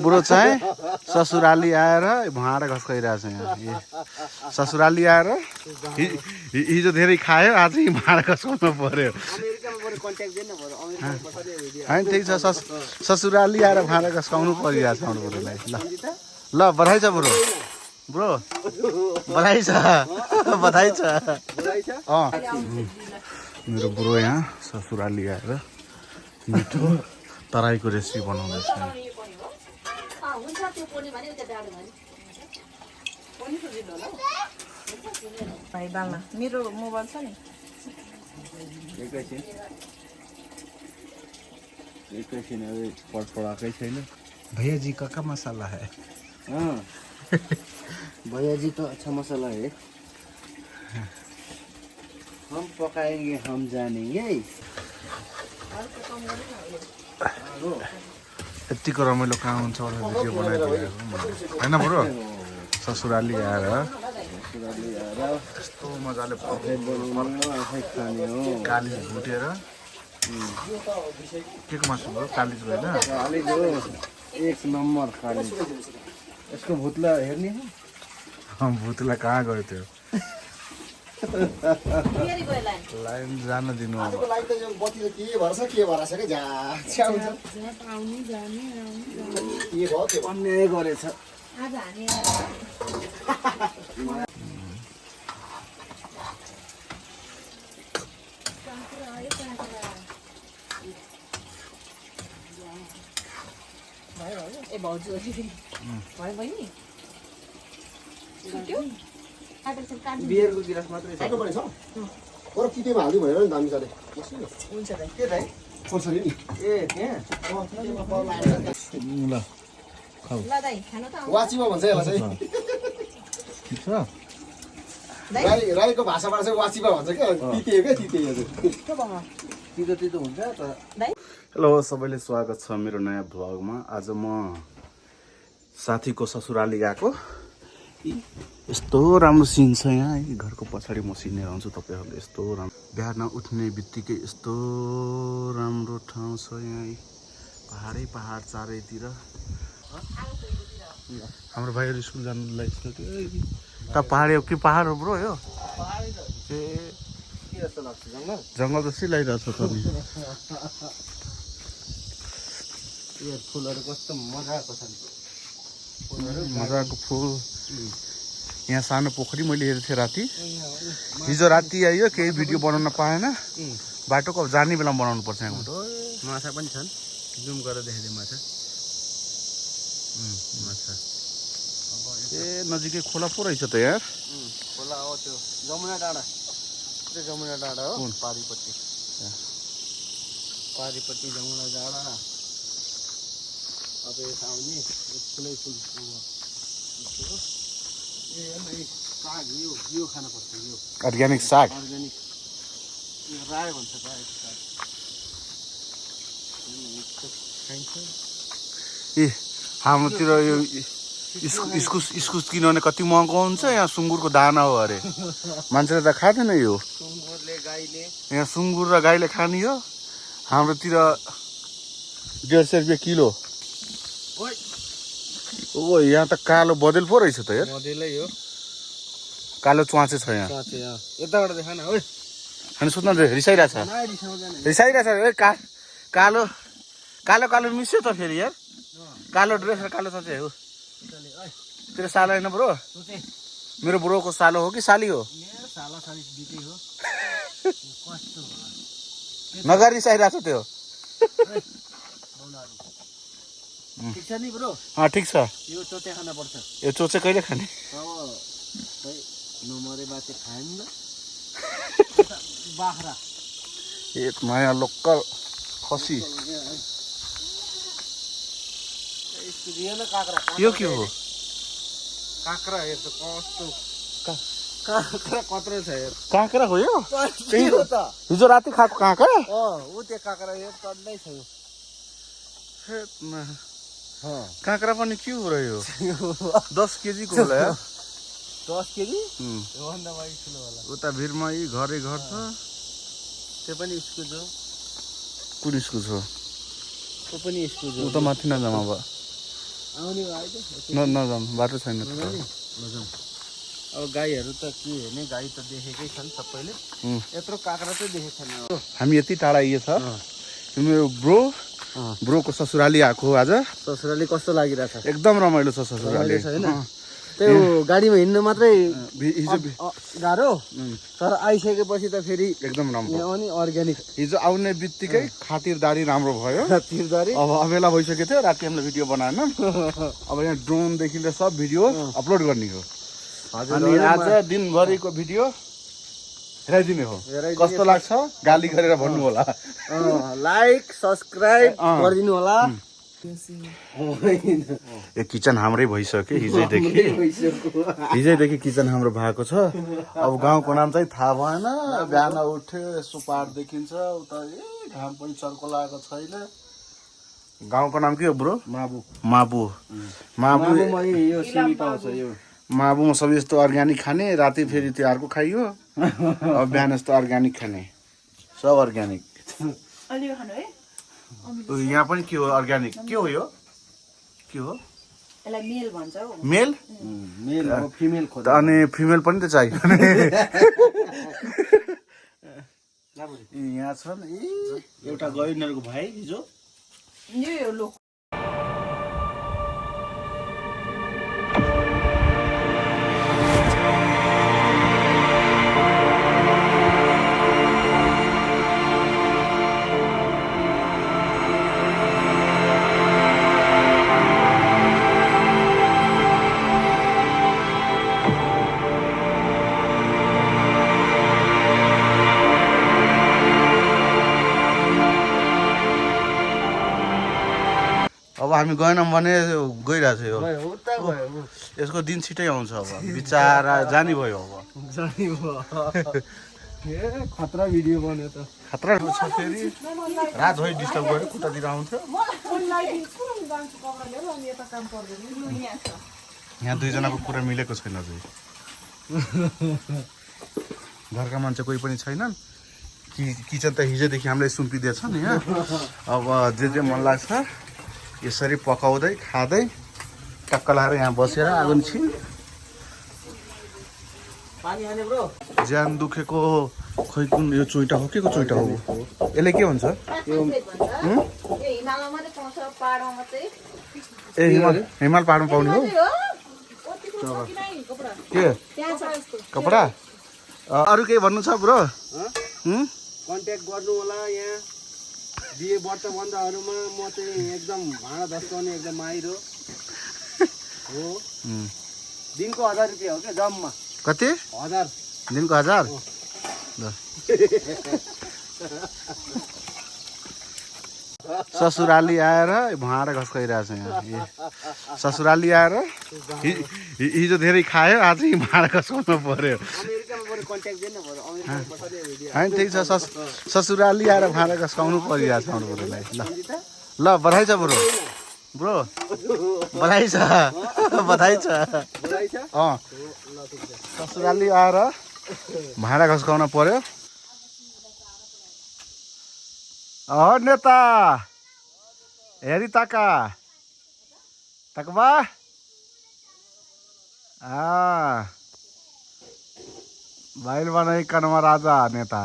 बुढो चाहिँ ससुराली आएर भाँडा घस्काइरहेछ यहाँ ससुराली आएर हिजो धेरै खायो आज भाँडा घस्काउनु पर्यो होइन ठिक छ ससुराली आएर भाँडा घस्काउनु परिरहेछ हाम्रो बुढोलाई ल बधाई छ बुढो बुढो बधाई छ बधाई छ मेरो बुढो यहाँ ससुराली आएर मिठो तराईको रेसिपी बनाउँदैछ भाइ बाल्न मेरो मोबाइल छ नि एकैछिन अरे पडपडाकै छैन भैया जी का मसाला है भैया जी का अच्छा मसाला है हम पकाएंगे हम जानेंगे यतिको रमाइलो कहाँ हुन्छ होला भिडियो बनाइदिएको होइन बुढो ससुराली आएर यस्तो मजाले कालिज भुटेर के को मासु भयो कालिज होइन कालिज हो एक नम्बर कालिज यसको भुत्ला हेर्ने भुतलाई कहाँ गयो त्यो लाइन जान दिनु अब अन्याय गरेछ ए भाउजू भयो बहिनी बियरको गिलास मात्रै छ तर कितेमा हाल्दिउँ भनेर नि दामी छ हुन्छ दाइ के दाइ खोर्सानी नि ए त्यहाँ ल खाऊ ल दाइ खानु त आउनु वाचिमा भन्छ यसलाई चाहिँ ठिक छ राईको भाषाबाट चाहिँ वाचिमा भन्छ क्या तिते क्या तिते तितो तितो हुन्छ तर हेलो सबैले स्वागत छ मेरो नयाँ भ्लगमा आज म साथीको ससुराली गएको यस्तो राम्रो सिन छ यहाँ है घरको पछाडि म सिनेर आउँछु तपाईँहरूले यस्तो राम्रो बिहान उठ्ने बित्तिकै यस्तो राम्रो ठाउँ छ यहाँ है पहाडै पहाड चारैतिर हाम्रो भाइहरू स्कुल जानुलाई त पहाड हो कि पहाड हो ब्रो यो ए जस्तो लाग्छ जङ्गल जङ्गल जस्तै लागिरहेको छ त नि यो फुलहरू कस्तो मजाको छ मजाको फुल यहाँ सानो पोखरी मैले हेरेको थिएँ राति हिजो राति आयो केही भिडियो बनाउन पाएन बाटोको अब जाने बेलामा बनाउनु पर्छ यहाँबाट माछा पनि छन् जुम गरेर देखाइदिउँ माछा माछा ए नजिकै खोला पो रहेछ त यार खोला हो त्यो जमुना डाँडा त्यो जमुना डाँडा हो पारिपट्टि पारिपट्टि जमुना डाँडा अब यता आउने ठुलै फुल ए साग यो खानुपर्छ यो अर्ग्यानिक साग अर्ग्यानिक रायो भन्छ रायोको साग खाइन्छ ए हाम्रोतिर यो इस्कुस किनभने कति महँगो हुन्छ यहाँ सुँगुरको दाना हो अरे मान्छेले त खाँदैन यो सुँगुरले गाईले यहाँ सुँगुर र गाईले खाने हो हाम्रोतिर 150 रुपियाँ किलो ओ यहाँ त कालो बदेल पो रहेछ त यार मधेलै हो कालो च्वाचे छ यहाँ यताबाट देखा न ओइ अनि सुत्न रिसाइरहेछ रिसाइरहेछ ए कालो कालो कालो मिस्यो त फेरि यार कालो ड्रेस र कालो च्वाचे हो तेरो सालो होइन ब्रो मेरो ब्रोको सालो हो कि साली हो नगरी रिसाइरहेछ त्यो ठिक छ नि ब्रो ठिक छ यो चोचे खान पर्छ यो चोचे कहिले खाने नमरे बाचे खाएन न बाख्रा एक नयाँ लोकल खसी यो के हो काँक्रा हेर त कस्तो काँक्रा कत्रो छ हेर काँक्रा हो यो त्यही हो त हिजो राति खाएको काँक्रा ऊ त्यो काँक्रा हेर चढ्दै छ यो काँक्रा पनि के हो र यो 10 केजीको होला यार 10 केजी योभन्दा बढी ठुलो होला उता भिरमा यी घरै घर छ त्यो पनि इस्कुस हो कुन इस्कुस हो त्यो पनि इस्कुस हो उ त माथि नजाम अब आउने भयो त नजाउँ बाटो छैन त। अब गाईहरू त के हेर्ने गाई त देखेकै छन् सबैले यत्रो काँक्रा चाहिँ देखेको छैन हामी यति टाढा यो छ मेरो ब्रोको ससुराली आएको हो आज। ससुराली कस्तो लागिरहेछ एकदम रमाइलो छ ससुराली। होइन त्यही हो गाडीमा हिँड्नु मात्रै हिजो गाह्रो तर आइसकेपछि त फेरि एकदम राम्रो। यहाँ पनि अर्ग्यानिक हिजो आउने बित्तिकै खातिरदारी राम्रो भयो। तिरदारी अब अबेला भइसकेको थियो राति हामीले भिडियो बनाएन। अब यहाँ ड्रोनदेखि लिएर सब भिडियो अपलोड गर्ने हो। अनि आज दिनभरिको भिडियो हेराइदिने हो। कस्तो लाग्छ गाली गरेर भन्नु होला। लाइक सब्सक्राइब गरिदिनु होला यो किचन हाम्रै भइसक्यो हिजैदेखि किचन हाम्रो भएको छ। अब गाउँको नाम चाहिँ थाहा भएन। बिहान उठ्यो यसो पाहाड देखिन्छ उता घाम पनि चर्को लागेको छैन। गाउँको नाम के हो ब्रो? माबु यो सिमी पाउँछ यो माबुमा सबै यस्तो अर्ग्यानिक खाने राति फेरि त्यो अर्को खाइयो। अब बिहान यस्तो अर्ग्यानिक खाने सब अर्ग्यानिक। यहाँ पनि के हो अर्ग्यानिक के हो यो के हो यसलाई मेल भन्छ हौ। मेल हो फिमेल अनि फिमेल पनि त चाहियो। यहाँ छन् एउटा गयो यिनीहरूको भाइ हिजो यो लोक अब हामी गएनौँ भने गइरहेको छ यो। यसको दिन छिटै आउँछ अब बिचारा जानी भयो अब खतरा भिडियो बन्यो त खतरा छ। फेरि रात भइ डिस्टर्ब गर्यो खुट्टातिर आउँथ्यो। यहाँ दुईजनाको कुरा मिलेको छैन अझै। घरका मान्छे कोही पनि छैनन्। किचन त हिजोदेखि हामीलाई सुम्पिदिएछ नि यहाँ। अब जे मन लाग्छ यसरी पकाउँदै खाँदै टक्क लगाएर यहाँ बसेर आगो छिन्। ज्यान दुखेको खै कुन यो चोइटा हो के को चोइटा हो यसले के भन्छ? ए हिमाल पहाडमा पाउने हो के कपडा? अरू केही भन्नु छ ब्रो? कन्ट्याक्ट गर्नु होला। यहाँ बिहे व्रतबन्धहरूमा म चाहिँ एकदम भाँडा धस्काउने एकदम माहिर हो। दिनको 1000 रुपियाँ हो क्या जम्मा। कति? 1000 दिनको 1000? ससुराली आएर भाँडा घस्काइरहेछ यहाँ। ससुराली आएर हिजो धेरै खायो आज भाँडा घस्काउनु पर्यो। होइन ठिक छ ससुराली आएर भाँडा घस्काउनु परिरहेछ हाम्रो बुढोलाई। ल बधाई छ ब्रो बधाई छ बधाई छ। ससुराली आएर भाँडा घस्काउन पर्यो। नेता हेरी ताका तकबा बाहिर बनाइकनमा राजा नेता